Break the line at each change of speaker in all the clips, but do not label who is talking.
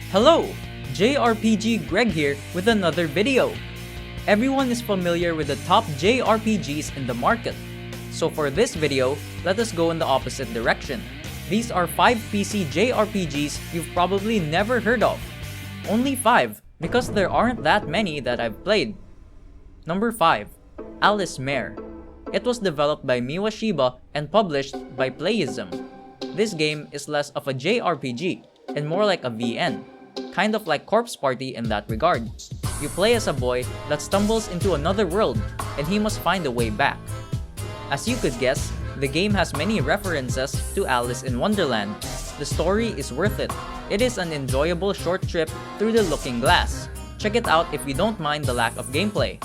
Hello! JRPG Greg here with another video. Everyone is familiar with the top JRPGs in the market. So for this video, let us go in the opposite direction. These are 5 PC JRPGs you've probably never heard of. Only 5, because there aren't that many that I've played. Number 5. Alice Mare. It was developed by Miwashiba and published by Playism. This game is less of a JRPG and more like a VN, kind of like Corpse Party in that regard. You play as a boy that stumbles into another world and he must find a way back. As you could guess, the game has many references to Alice in Wonderland. The story is worth it. It is an enjoyable short trip through the Looking Glass. Check it out if you don't mind the lack of gameplay.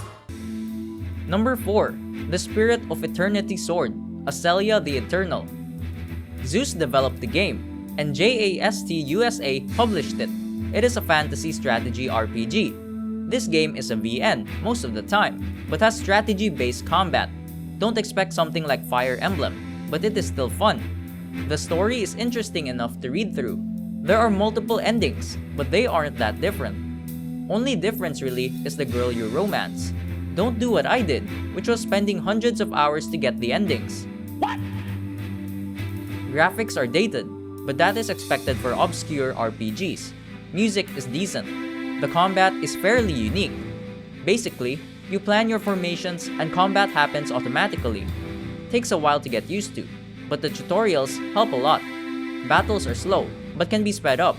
Number 4. The Spirit of Eternity Sword, Acelia the Eternal. Zeus developed the game, and JAST USA published it. It is a fantasy strategy RPG. This game is a VN most of the time, but has strategy-based combat. Don't expect something like Fire Emblem, but it is still fun. The story is interesting enough to read through. There are multiple endings, but they aren't that different. Only difference really is the girl you romance. Don't do what I did, which was spending hundreds of hours to get the endings. What? Graphics are dated, but that is expected for obscure RPGs. Music is decent. The combat is fairly unique. Basically, you plan your formations and combat happens automatically. Takes a while to get used to, but the tutorials help a lot. Battles are slow, but can be sped up.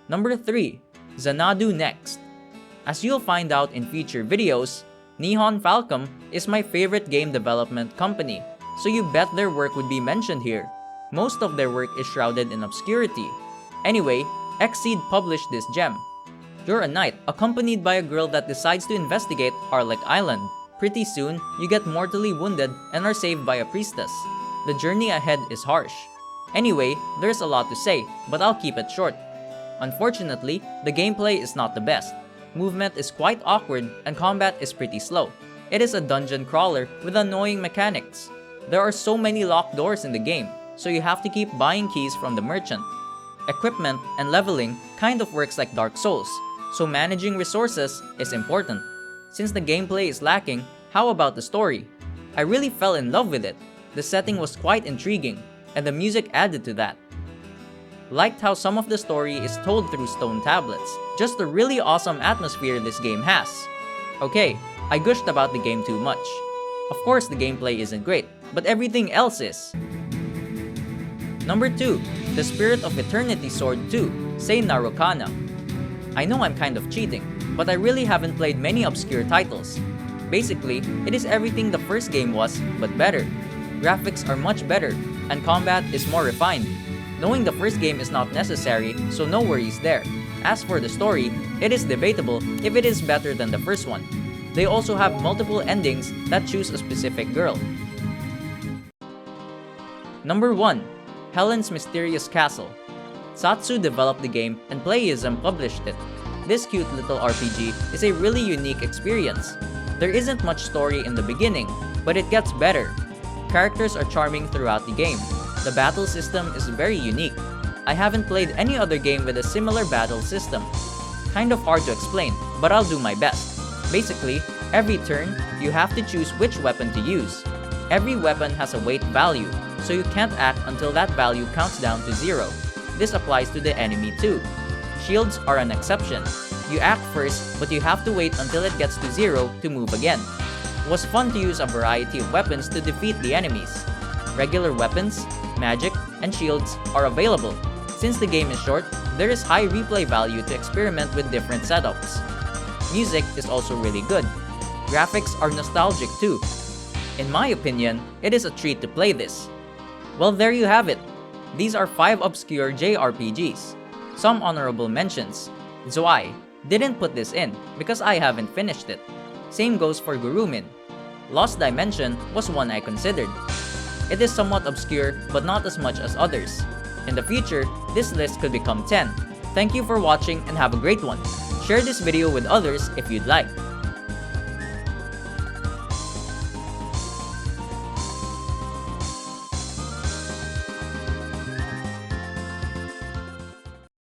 Number 3. Zanadu next. As you'll find out in future videos, Nihon Falcom is my favorite game development company, so you bet their work would be mentioned here. Most of their work is shrouded in obscurity. Anyway, Xseed published this gem. You're a knight accompanied by a girl that decides to investigate Harlech Island. Pretty soon, you get mortally wounded and are saved by a priestess. The journey ahead is harsh. Anyway, there's a lot to say, but I'll keep it short. Unfortunately, the gameplay is not the best. Movement is quite awkward and combat is pretty slow. It is a dungeon crawler with annoying mechanics. There are so many locked doors in the game, so you have to keep buying keys from the merchant. Equipment and leveling kind of works like Dark Souls, so managing resources is important. Since the gameplay is lacking, how about the story? I really fell in love with it. The setting was quite intriguing, and the music added to that. Liked how some of the story is told through stone tablets. Just a really awesome atmosphere this game has. Okay, I gushed about the game too much. Of course the gameplay isn't great, but everything else is. Number 2. The Spirit of Eternity Sword 2, Sei Narukana. I know I'm kind of cheating, but I really haven't played many obscure titles. Basically, it is everything the first game was, but better. Graphics are much better, and combat is more refined. Knowing the first game is not necessary, so no worries there. As for the story, it is debatable if it is better than the first one. They also have multiple endings that choose a specific girl. Number 1. Helens Mysterious Castle. Satsu developed the game and Playism published it. This cute little RPG is a really unique experience. There isn't much story in the beginning, but it gets better. Characters are charming throughout the game. The battle system is very unique. I haven't played any other game with a similar battle system. Kind of hard to explain, but I'll do my best. Basically, every turn, you have to choose which weapon to use. Every weapon has a weight value, so you can't act until that value counts down to 0. This applies to the enemy too. Shields are an exception. You act first, but you have to wait until it gets to 0 to move again. It was fun to use a variety of weapons to defeat the enemies. Regular weapons, magic, and shields are available. Since the game is short, there is high replay value to experiment with different setups. Music is also really good. Graphics are nostalgic too. In my opinion, it is a treat to play this. Well, there you have it. These are 5 obscure JRPGs. Some honorable mentions. Zwei. Didn't put this in because I haven't finished it. Same goes for Gurumin. Lost Dimension was one I considered. It is somewhat obscure but not as much as others. In the future, this list could become 10. Thank you for watching and have a great one. Share this video with others if you'd like.